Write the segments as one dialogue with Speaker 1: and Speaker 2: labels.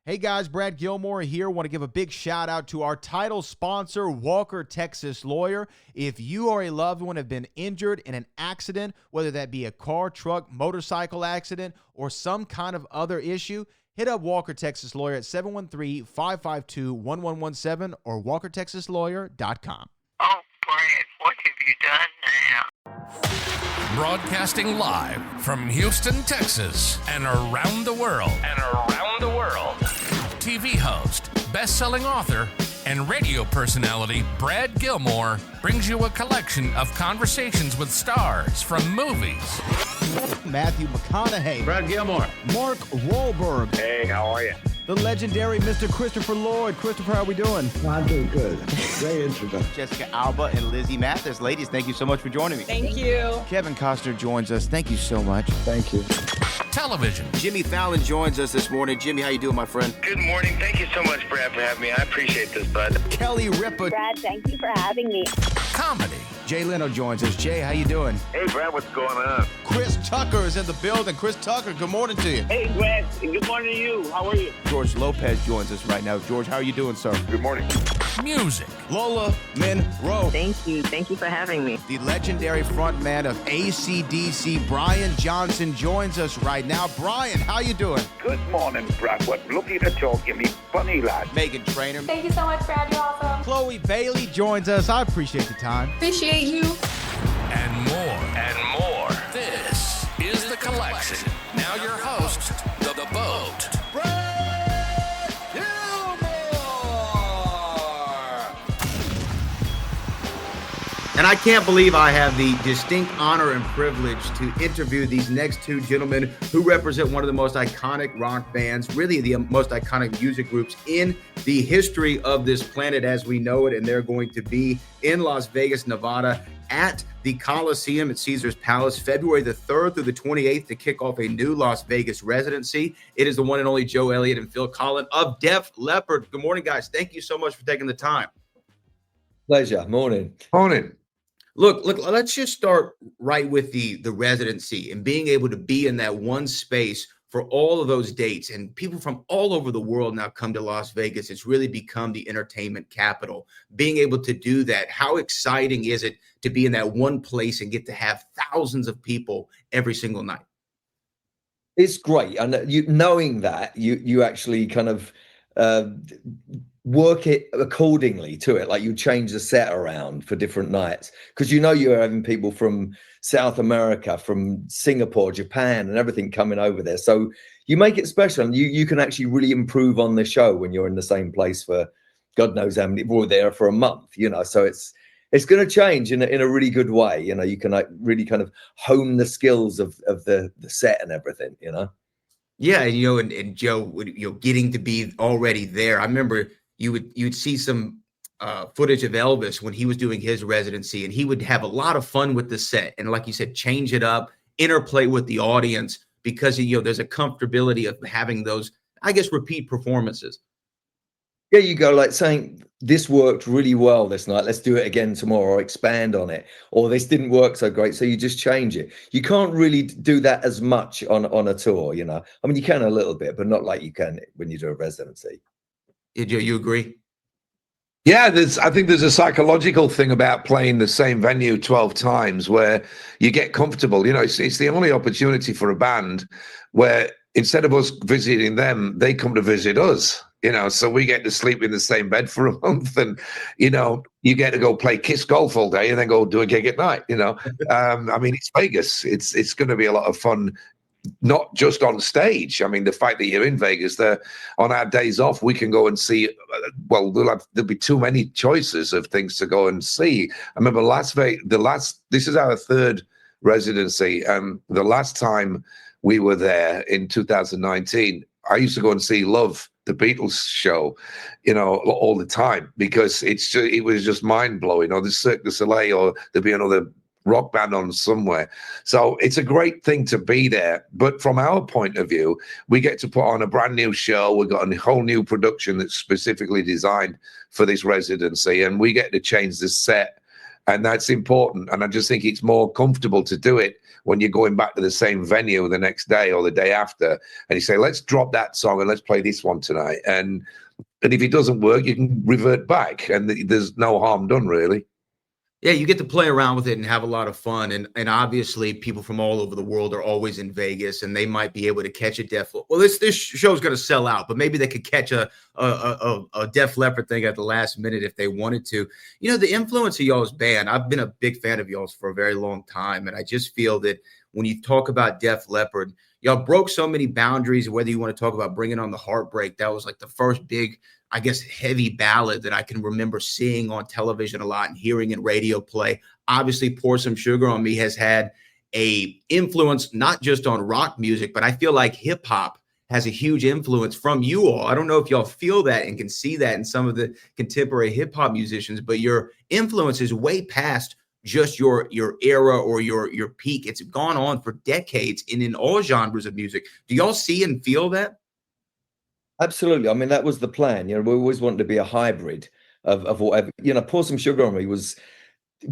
Speaker 1: Hey guys, Brad Gilmore here. Want to give a big shout out to our title sponsor, Walker Texas Lawyer. If you or a loved one have been injured in an accident, whether that be a car, truck, motorcycle accident, or some kind of other issue, hit up Walker Texas Lawyer at 713-552-1117 or walkertexaslawyer.com.
Speaker 2: Oh, Brad, what have you done now?
Speaker 3: Broadcasting live from Houston, Texas, and around the world. TV host, best-selling author, and radio personality Brad Gilmore brings you a collection of conversations with stars from movies.
Speaker 1: Matthew McConaughey.
Speaker 4: Brad Gilmore.
Speaker 1: Mark Wahlberg.
Speaker 5: Hey, how are you?
Speaker 1: The legendary Mr. Christopher Lloyd. Christopher, how are we doing?
Speaker 6: I'm doing good. Great introduction.
Speaker 4: Jessica Alba and Lizzie Mathis. Ladies, thank you so much for joining me.
Speaker 7: Thank you.
Speaker 4: Kevin Costner joins us. Thank you so much.
Speaker 6: Thank you.
Speaker 3: Television.
Speaker 4: Jimmy Fallon joins us this morning. Jimmy, how you doing, my friend?
Speaker 5: Good morning. Thank you so much, Brad, for having me. I appreciate this, bud.
Speaker 4: Kelly Ripa.
Speaker 7: Brad, thank you for having me.
Speaker 3: Comedy.
Speaker 4: Jay Leno joins us. Jay, how you doing?
Speaker 5: Hey, Brad, what's going on?
Speaker 4: Chris Tucker is in the building. Chris Tucker, good morning to you.
Speaker 8: Hey, Brad, and good morning to you. How are you?
Speaker 4: George Lopez joins us right now. George, how are you doing, sir?
Speaker 5: Good morning.
Speaker 3: Music.
Speaker 4: Lola Monroe.
Speaker 7: Thank you. Thank you for having me.
Speaker 4: The legendary frontman of AC/DC, Brian Johnson, joins us right now. Brian, how you doing?
Speaker 5: Good morning, Brad. What lovely to talk. You me funny lad.
Speaker 4: Megan Trainor.
Speaker 9: Thank you so much, Brad. You're awesome.
Speaker 4: Chloe Bailey joins us. I appreciate the time.
Speaker 9: Appreciate you.
Speaker 3: And more. This is The Collection. Now your host, The Boat.
Speaker 4: Brad Gilmore! And I can't believe I have the distinct honor and privilege to interview these next two gentlemen who represent one of the most iconic rock bands, really the most iconic music groups in the history of this planet as we know it. And they're going to be in Las Vegas, Nevada at the Coliseum at Caesar's Palace, February the 3rd through the 28th to kick off a new Las Vegas residency. It is the one and only Joe Elliott and Phil Collen of Def Leppard. Good morning, guys. Thank you so much for taking the time.
Speaker 6: Pleasure. Morning.
Speaker 4: Look, let's just start right with the residency and being able to be in that one space for all of those dates. And people from all over the world now come to Las Vegas. It's really become the entertainment capital. Being able to do that, how exciting is it to be in that one place and get to have thousands of people every single night?
Speaker 6: It's great. And knowing that, you actually kind of work it accordingly to it. Like you change the set around for different nights because you're having people from South America, from Singapore, Japan, and everything coming over there. So you make it special, and you can actually really improve on the show when you're in the same place for God knows how many. We're there for a month, So it's going to change in a really good way. You can really kind of hone the skills of the set and everything.
Speaker 4: Yeah, and Joe, getting to be already there. I remember you'd see some footage of Elvis when he was doing his residency, and he would have a lot of fun with the set. And like you said, change it up, interplay with the audience because, there's a comfortability of having those, I guess, repeat performances.
Speaker 6: Yeah, you go like saying, this worked really well this night. Let's do it again tomorrow or expand on it. Or this didn't work so great. So you just change it. You can't really do that as much on a tour, I mean, you can a little bit, but not like you can when you do a residency.
Speaker 4: Yeah, Joe, you agree?
Speaker 10: Yeah, I think there's a psychological thing about playing the same venue 12 times where you get comfortable. It's the only opportunity for a band where instead of us visiting them, they come to visit us. So we get to sleep in the same bed for a month, and you get to go play Kiss Golf all day and then go do a gig at night. I mean, it's Vegas. It's going to be a lot of fun. Not just on stage. I mean, the fact that you're in Vegas, on our days off, we can go and see. Well, there'll be too many choices of things to go and see. I remember this is our third residency, and the last time we were there in 2019, I used to go and see Love, the Beatles show, all the time because it was just mind blowing. Or the Cirque du Soleil, or there'd be another rock band on somewhere. So it's a great thing to be there. But from our point of view, we get to put on a brand new show. We've got a whole new production that's specifically designed for this residency, and we get to change the set And that's important. And I just think it's more comfortable to do it when you're going back to the same venue the next day or the day after. And you say, let's drop that song and let's play this one tonight. And if it doesn't work, you can revert back. And there's no harm done, really.
Speaker 4: Yeah, you get to play around with it and have a lot of fun. And obviously people from all over the world are always in Vegas, and they might be able to catch a Def. Well, this show's going to sell out, but maybe they could catch a Def Leppard thing at the last minute if they wanted to. You know, the influence of y'all's band, I've been a big fan of y'all's for a very long time. And I just feel that when you talk about Def Leppard, y'all broke so many boundaries, whether you want to talk about Bringing on the Heartbreak. That was like the first big, I guess, heavy ballad that I can remember seeing on television a lot and hearing in radio play. Obviously, Pour Some Sugar on Me has had a influence not just on rock music, but I feel like hip hop has a huge influence from you all. I don't know if y'all feel that and can see that in some of the contemporary hip hop musicians, but your influence is way past just your era or your peak. It's gone on for decades and in all genres of music. Do y'all see and feel that?
Speaker 6: Absolutely. I mean, that was the plan. You know, we always wanted to be a hybrid of whatever. You know, Pour Some Sugar on Me was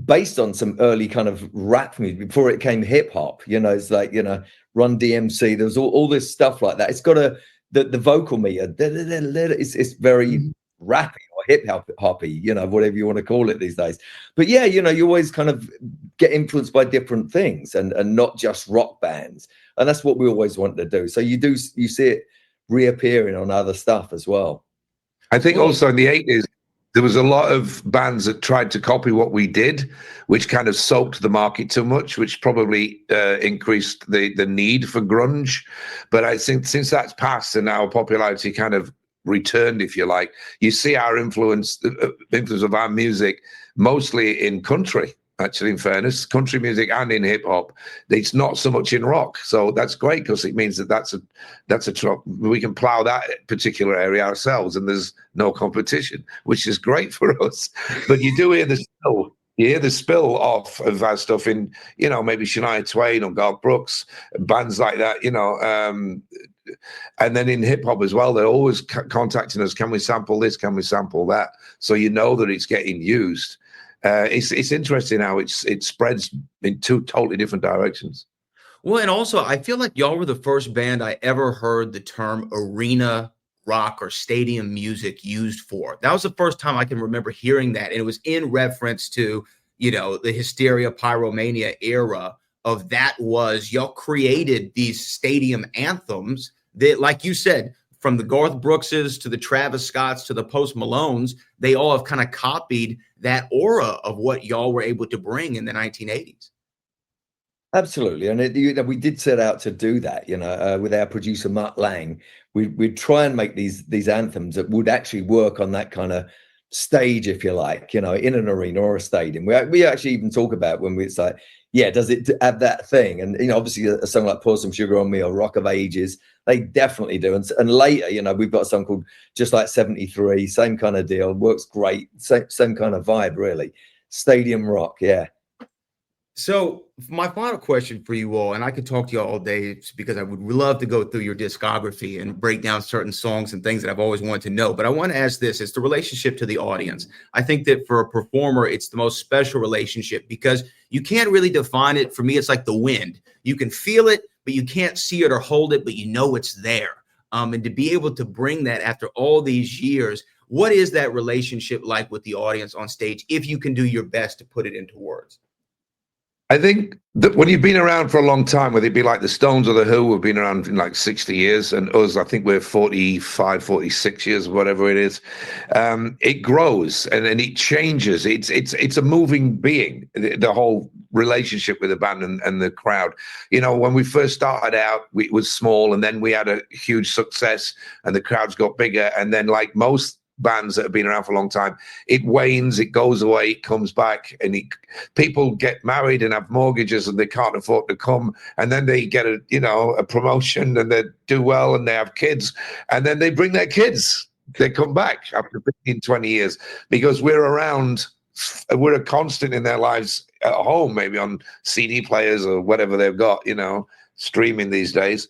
Speaker 6: based on some early kind of rap music before it came hip hop. You know, it's like, you know, Run DMC. There was all this stuff like that. It's got the vocal meter. It's very rappy or hip hoppy, you know, whatever you want to call it these days. But yeah, you know, you always kind of get influenced by different things and not just rock bands. And that's what we always wanted to do. So you see it reappearing on other stuff as well.
Speaker 10: I think also in the 80s, there was a lot of bands that tried to copy what we did, which kind of soaked the market too much, which probably increased the need for grunge. But I think since that's passed and our popularity kind of returned, if you like, you see our influence of our music mostly in country. Actually, in fairness, country music and in hip hop, it's not so much in rock. So that's great because it means that we can plow that particular area ourselves, and there's no competition, which is great for us. But you do hear the spill off of our stuff in, you know, maybe Shania Twain or Garth Brooks, bands like that, you know. And then in hip hop as well, they're always contacting us. Can we sample this? Can we sample that? So you know that it's getting used. It's interesting how it spreads in two totally different directions.
Speaker 4: Well, and also I feel like y'all were the first band I ever heard the term arena rock or stadium music used for. That was the first time I can remember hearing that. And it was in reference to, you know, the Hysteria Pyromania era of that was y'all created these stadium anthems that, like you said, from the Garth Brookses to the Travis Scotts to the Post Malones, they all have kind of copied that aura of what y'all were able to bring in the 1980s.
Speaker 6: Absolutely. And we did set out to do that, you know, with our producer, Mutt Lang. We'd try and make these anthems that would actually work on that kind of stage, if you like, you know, in an arena or a stadium. We actually even talk about when it's like, yeah, does it have that thing? And, you know, obviously a song like Pour Some Sugar on Me or Rock of Ages, they definitely do. And later, you know, we've got a song called Just Like 73, same kind of deal, works great, same kind of vibe, really. Stadium rock, yeah.
Speaker 4: So my final question for you all, and I could talk to you all day because I would love to go through your discography and break down certain songs and things that I've always wanted to know. But I want to ask this, it's the relationship to the audience. I think that for a performer, it's the most special relationship because you can't really define it. For me, it's like the wind. You can feel it, but you can't see it or hold it, but you know it's there. And to be able to bring that after all these years, what is that relationship like with the audience on stage, if you can do your best to put it into words?
Speaker 10: I think that when you've been around for a long time, whether it be like the Stones or the Who, have been around in like 60 years, and us, I think we're 45, 46 years, whatever it is, it grows and it changes. It's a moving being, the whole relationship with the band and the crowd. You know, when we first started out, it was small, and then we had a huge success and the crowds got bigger. And then, like most bands that have been around for a long time, it wanes, it goes away, it comes back, and people get married and have mortgages and they can't afford to come, and then they get a promotion and they do well and they have kids, and then they bring their kids, they come back after 15, 20 years because we're around, we're a constant in their lives at home, maybe on CD players or whatever they've got, you know, streaming these days,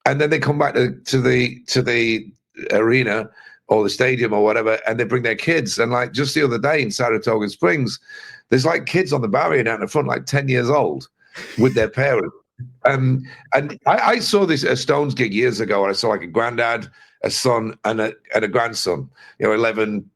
Speaker 10: and then they come back to the arena. or the stadium or whatever, and they bring their kids. And like just the other day in Saratoga Springs, there's like kids on the barrier down the front, like 10 years old with their parents. And I saw this at a Stones gig years ago, and I saw like a granddad, a son, and a grandson, 11,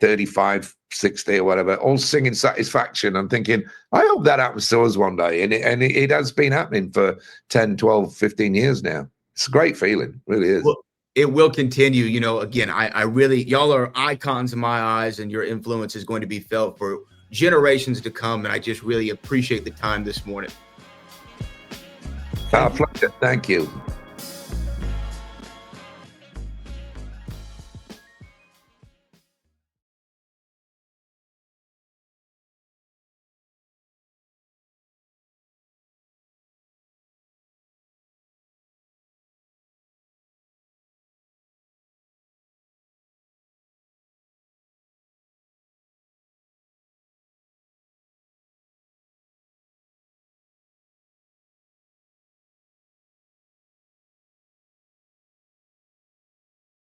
Speaker 10: 35, 60 or whatever, all singing Satisfaction. I'm thinking, I hope that happens to us one day. And it has been happening for 10, 12, 15 years now. It's a great feeling. It really is.
Speaker 4: Well, it will continue. Again, I really, y'all are icons in my eyes, and your influence is going to be felt for generations to come. And I just really appreciate the time this morning.
Speaker 10: Pleasure. Thank you.